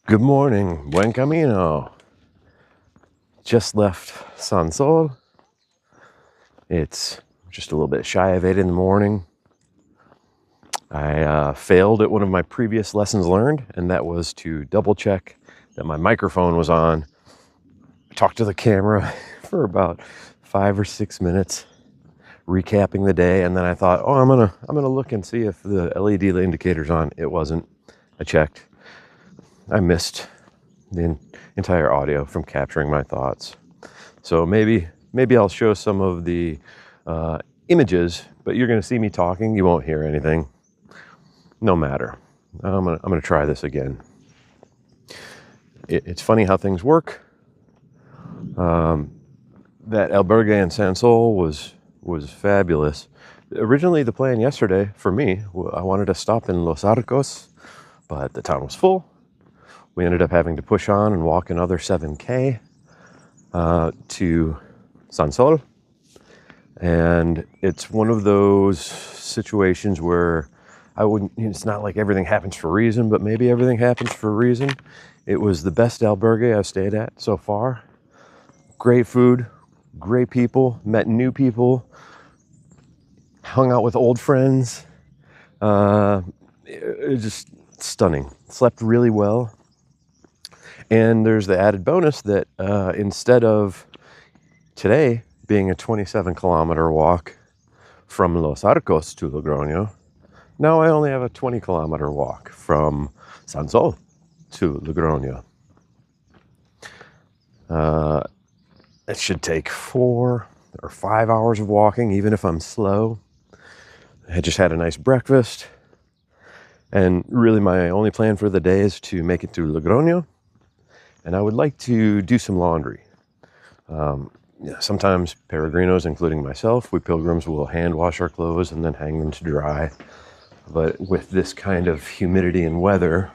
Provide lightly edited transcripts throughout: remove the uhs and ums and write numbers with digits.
Good morning, buen camino. Just left San Sol. It's just a little bit shy of 8 in the morning. I failed at one of my previous lessons learned, and that was to double check that my microphone was on. I talked to the camera for about 5 or 6 minutes, recapping the day, and then I thought, I'm gonna look and see if the LED indicator's on. It wasn't. I checked. I missed the entire audio from capturing my thoughts. So maybe I'll show some of the images, but you're going to see me talking. You won't hear anything. No matter. I'm gonna try this again. It's funny how things work. That albergue in San Sol was fabulous. Originally, the plan yesterday for me, I wanted to stop in Los Arcos, but the town was full. We ended up having to push on and walk another 7K to San Sol. And it's one of those situations where it's not like everything happens for a reason, but maybe everything happens for a reason. It was the best albergue I've stayed at so far. Great food, great people, met new people, hung out with old friends. It was just stunning. Slept really well. And there's the added bonus that instead of today being a 27-kilometer walk from Los Arcos to Logroño, now I only have a 20-kilometer walk from San Sol to Logroño. It should take 4 or 5 hours of walking, even if I'm slow. I just had a nice breakfast. And really my only plan for the day is to make it to Logroño. And I would like to do some laundry. Sometimes peregrinos, including myself, we pilgrims will hand wash our clothes and then hang them to dry. But with this kind of humidity and weather,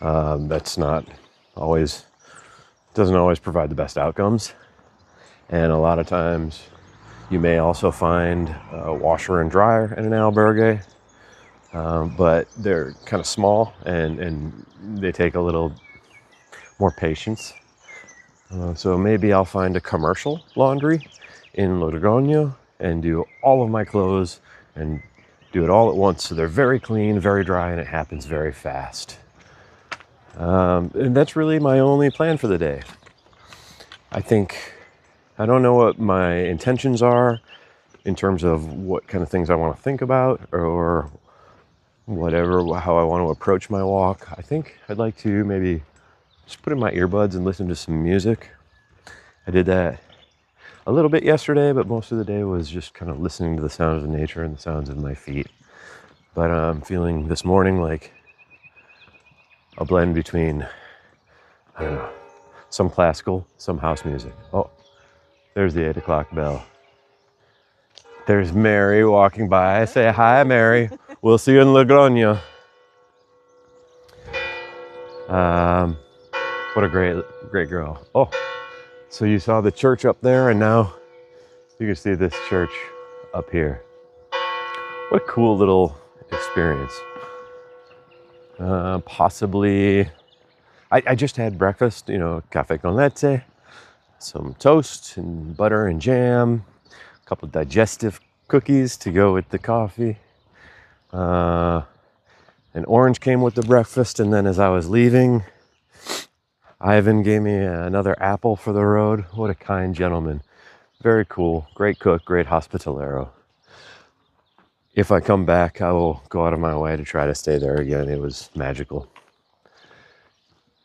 that's not always, doesn't always provide the best outcomes. And a lot of times you may also find a washer and dryer in an albergue, but they're kind of small and they take a little more patience. So maybe I'll find a commercial laundry in Logroño and do all of my clothes and do it all at once, so they're very clean, very dry, and it happens very fast. And that's really my only plan for the day. I don't know what my intentions are in terms of what kind of things I want to think about or whatever, how I want to approach my walk. I think I'd like to maybe just put in my earbuds and listen to some music. I did that a little bit yesterday, but most of the day was just kind of listening to the sounds of nature and the sounds of my feet. But I'm feeling this morning like a blend between, I don't know, some classical, some house music. Oh, there's the 8 o'clock bell. There's Mary walking by. I say, hi, Mary. We'll see you in Logroño. What a great girl. Oh, so you saw the church up there, and now you can see this church up here. What a cool little experience. Possibly, I just had breakfast, cafe con leche, some toast and butter and jam, a couple digestive cookies to go with the coffee. An orange came with the breakfast, and then as I was leaving, Ivan gave me another apple for the road. What a kind gentleman. Very cool. Great cook, great hospitalero. If I come back, I will go out of my way to try to stay there again. It was magical.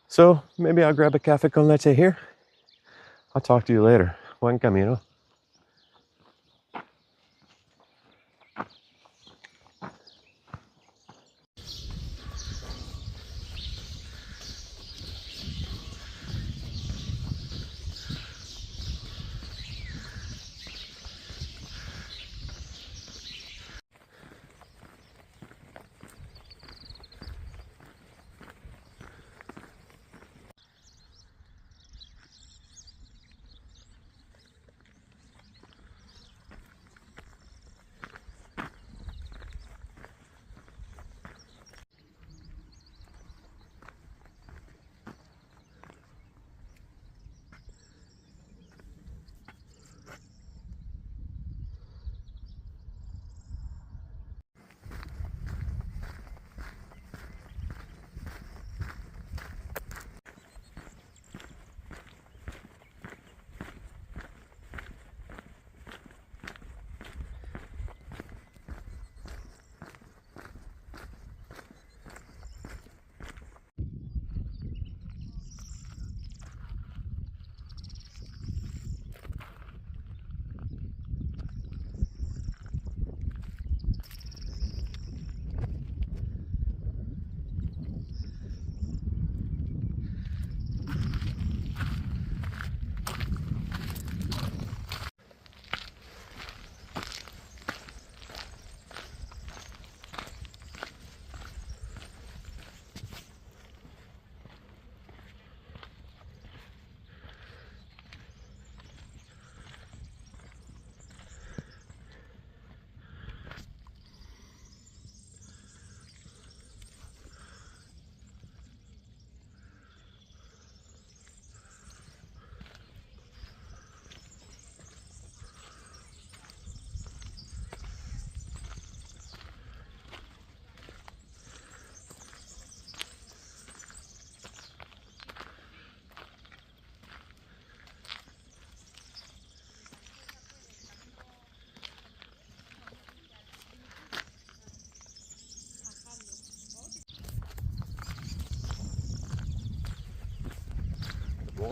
So maybe I'll grab a café con leche here. I'll talk to you later. Buen camino.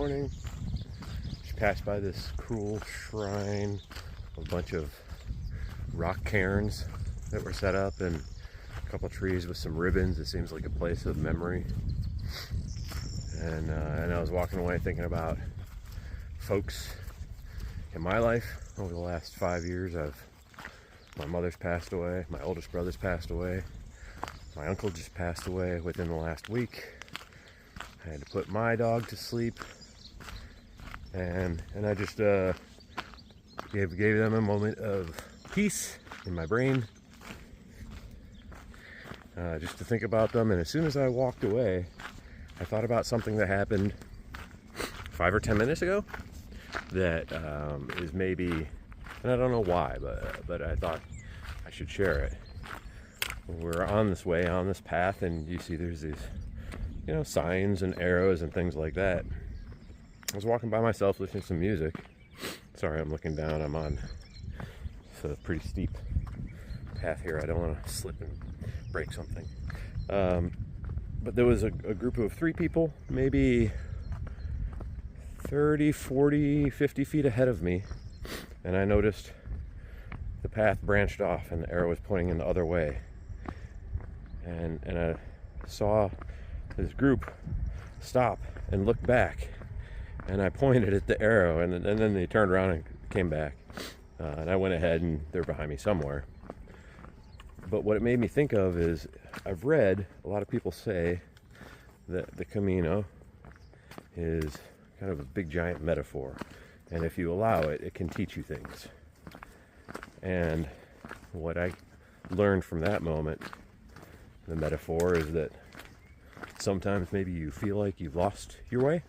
morning. Just passed by this cool shrine, a bunch of rock cairns that were set up, and a couple trees with some ribbons. It seems like a place of memory. And I was walking away thinking about folks in my life over the last 5 years. My mother's passed away, my oldest brother's passed away, my uncle just passed away within the last week. I had to put my dog to sleep, and I just gave them a moment of peace in my brain, just to think about them. And as soon as I walked away, I thought about something that happened 5 or 10 minutes ago that is maybe, and I don't know why, but I thought I should share it. We're on this way, on this path, and you see there's these, signs and arrows and things like that. I was walking by myself listening to some music. Sorry, I'm looking down. I'm on a pretty steep path here. I don't want to slip and break something. But there was a group of 3 people, maybe 30, 40, 50 feet ahead of me, and I noticed the path branched off and the arrow was pointing in the other way. And I saw this group stop and look back, and I pointed at the arrow, and then they turned around and came back. And I went ahead, and they're behind me somewhere. But what it made me think of is, I've read a lot of people say that the Camino is kind of a big giant metaphor, and if you allow it, it can teach you things. And what I learned from that moment, the metaphor, is that sometimes maybe you feel like you've lost your way,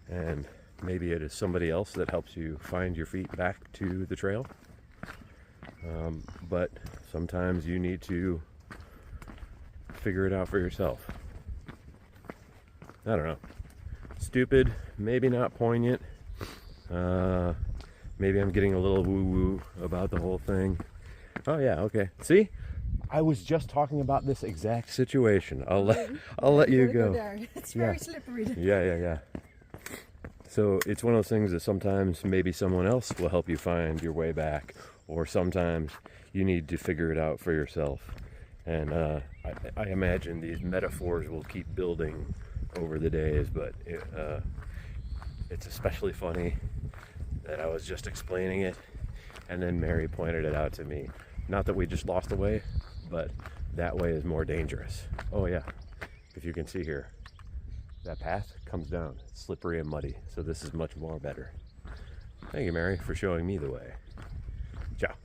and maybe it is somebody else that helps you find your feet back to the trail. But sometimes you need to figure it out for yourself. I don't know. Stupid, maybe not poignant. Maybe I'm getting a little woo-woo about the whole thing. Oh yeah, okay. See? I was just talking about this exact situation. I'll let you go. It's very slippery. Yeah. So it's one of those things that sometimes maybe someone else will help you find your way back, or sometimes you need to figure it out for yourself. And I imagine these metaphors will keep building over the days, but it's especially funny that I was just explaining it, and then Mary pointed it out to me. Not that we just lost the way, but that way is more dangerous. Oh yeah, if you can see here, that path comes down. It's slippery and muddy, so this is much more better. Thank you, Mary, for showing me the way. Ciao.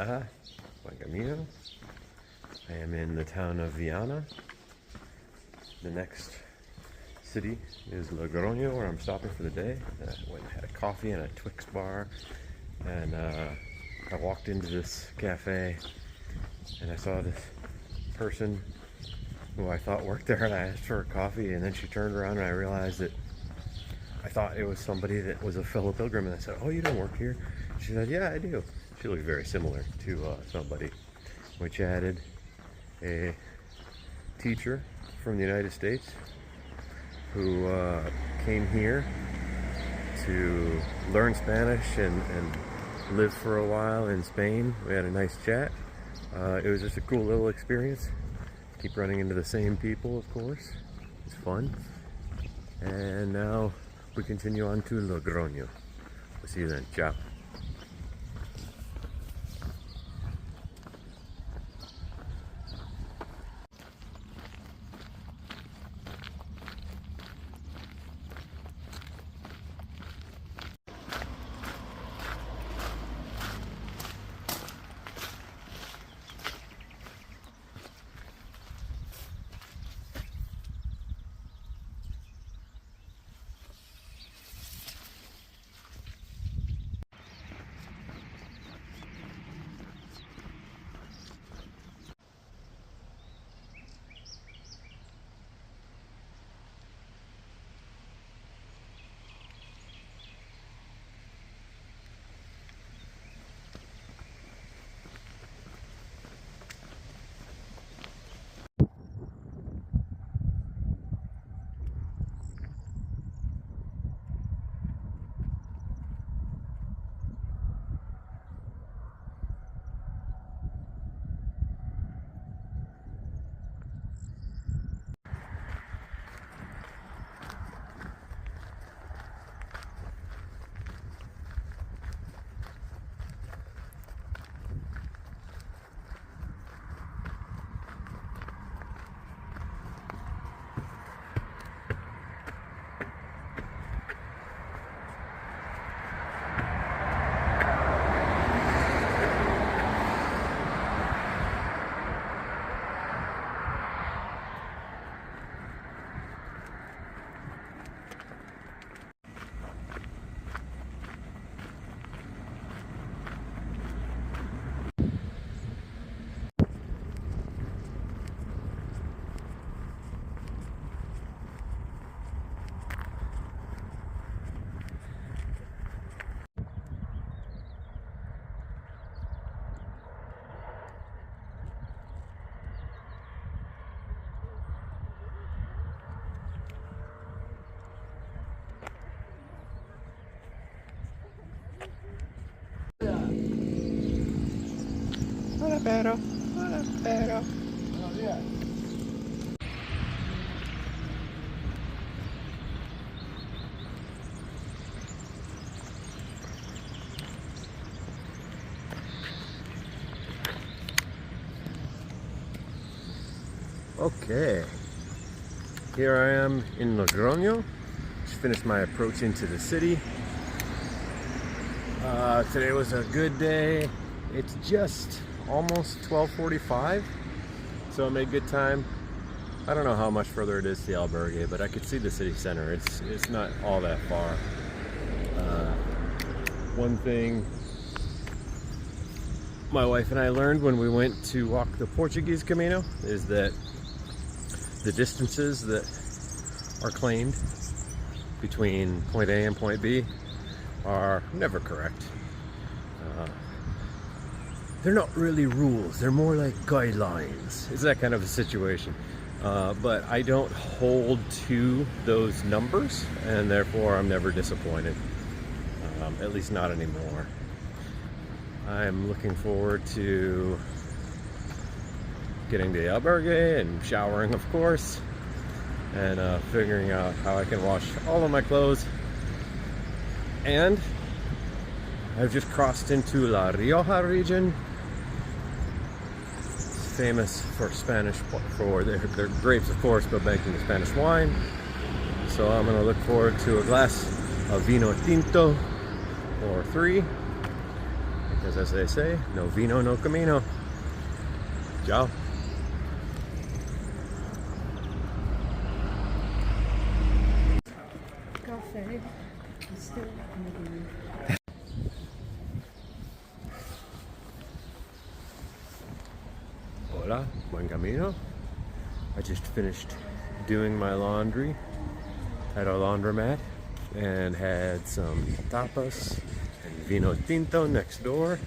Hola, buen camino. I am in the town of Viana. The next city is Logroño, where I'm stopping for the day. I went and had a coffee in a Twix bar, and I walked into this cafe and I saw this person who I thought worked there, and I asked for a coffee, and then she turned around and I realized that I thought it was somebody that was a fellow pilgrim, and I said, "Oh, you don't work here?" She said, "Yeah, I do." She looked very similar to somebody. We chatted. A teacher from the United States who came here to learn Spanish and live for a while in Spain. We had a nice chat. It was just a cool little experience. Keep running into the same people, of course. It's fun. And now we continue on to Logroño. We'll see you then. Ciao. Hola, Pedro. Hola, Pedro. Buenos días. Okay, here I am in Logroño. Just finished my approach into the city. Today was a good day. It's just almost 12:45, so I made good time. I don't know how much further it is to the albergue, but I could see the city center. It's not all that far. One thing my wife and I learned when we went to walk the Portuguese Camino is that the distances that are claimed between point A and point B are never correct. They're not really rules, they're more like guidelines. It's that kind of a situation. But I don't hold to those numbers, and therefore I'm never disappointed. At least not anymore. I'm looking forward to getting to the albergue and showering, of course, and figuring out how I can wash all of my clothes. And I've just crossed into La Rioja region. It's famous for Spanish, for their grapes, of course, but making Spanish wine. So I'm going to look forward to a glass of vino tinto or 3. Because as they say, no vino, no camino. Ciao. Cafe. Still Hola, buen camino. I just finished doing my laundry at our laundromat and had some tapas and vino tinto next door.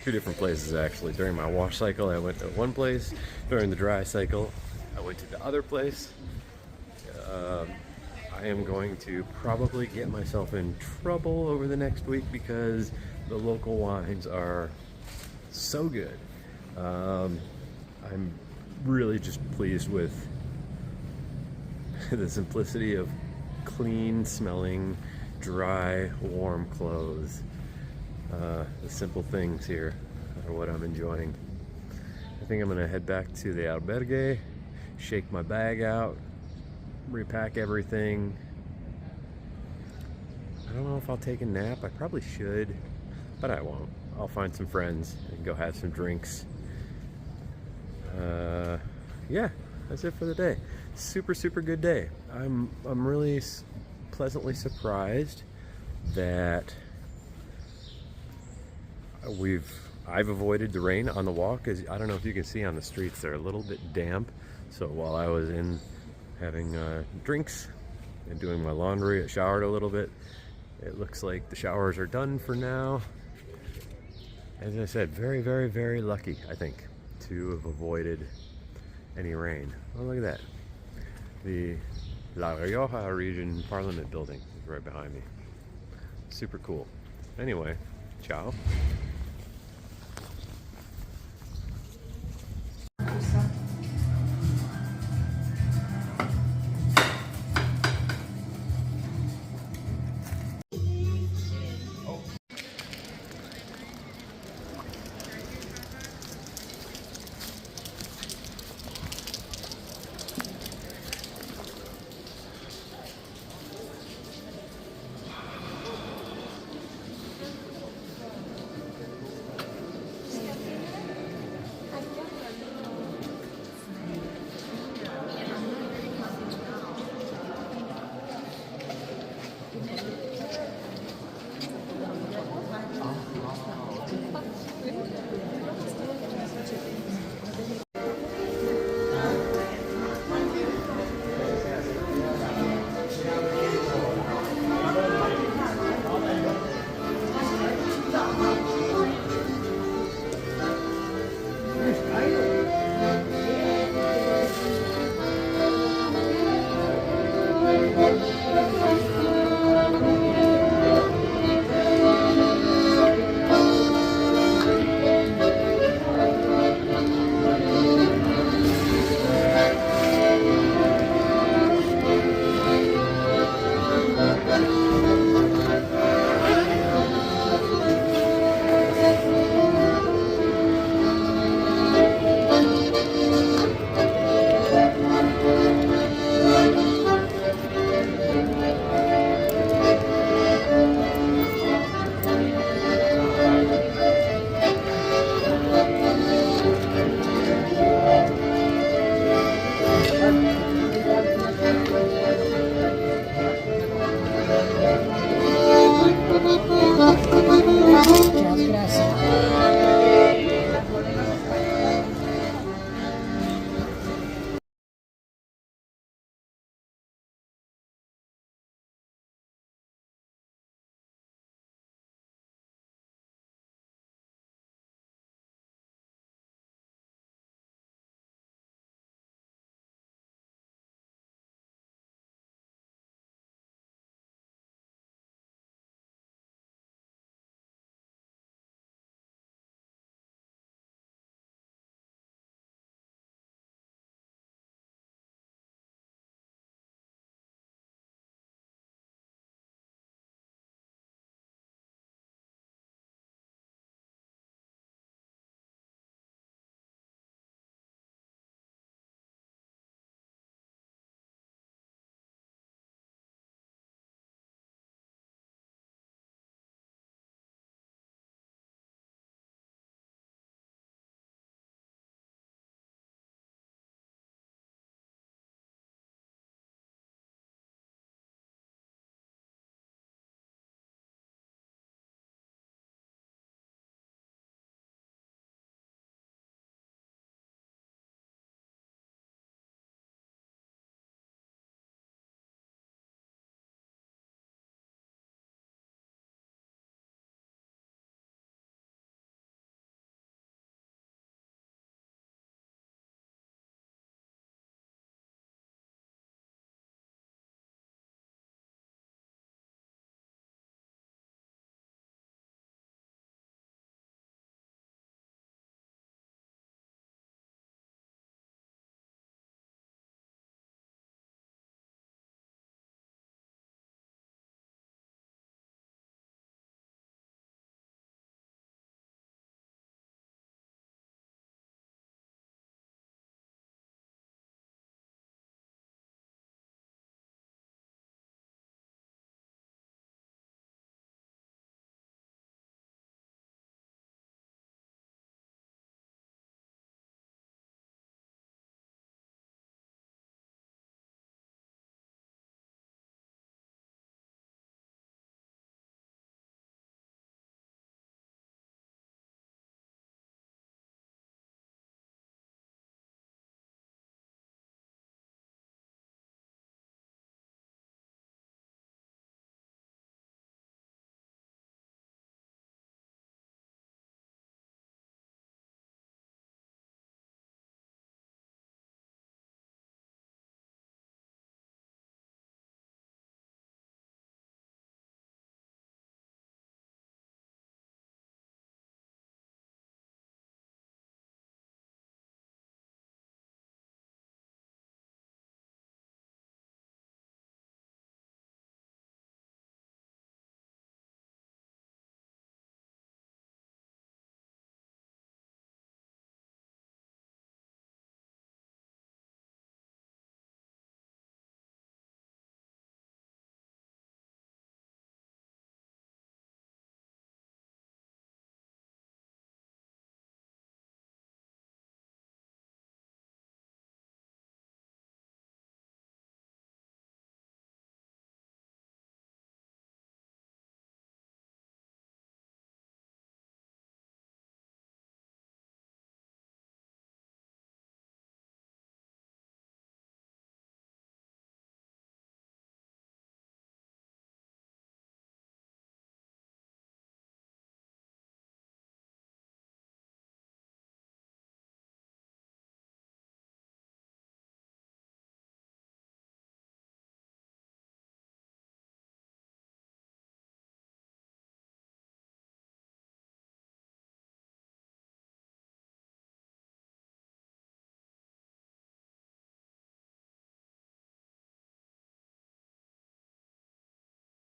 Two different places actually. During my wash cycle I went to one place. During the dry cycle I went to the other place. I am going to probably get myself in trouble over the next week because the local wines are so good. I'm really just pleased with the simplicity of clean smelling, dry, warm clothes. The simple things here are what I'm enjoying. I think I'm gonna head back to the albergue, shake my bag out, repack everything. I don't know if I'll take a nap. I probably should, but I won't. I'll find some friends and go have some drinks. Yeah, that's it for the day. Super good day. I'm really pleasantly surprised that I've avoided the rain on the walk. As I don't know if you can see on the streets, they're a little bit damp. So while I was in having drinks and doing my laundry, I showered a little bit. It looks like the showers are done for now. As I said, very lucky, I think, to have avoided any rain. Oh, look at that. The La Rioja region parliament building is right behind me. Super cool. Anyway, ciao.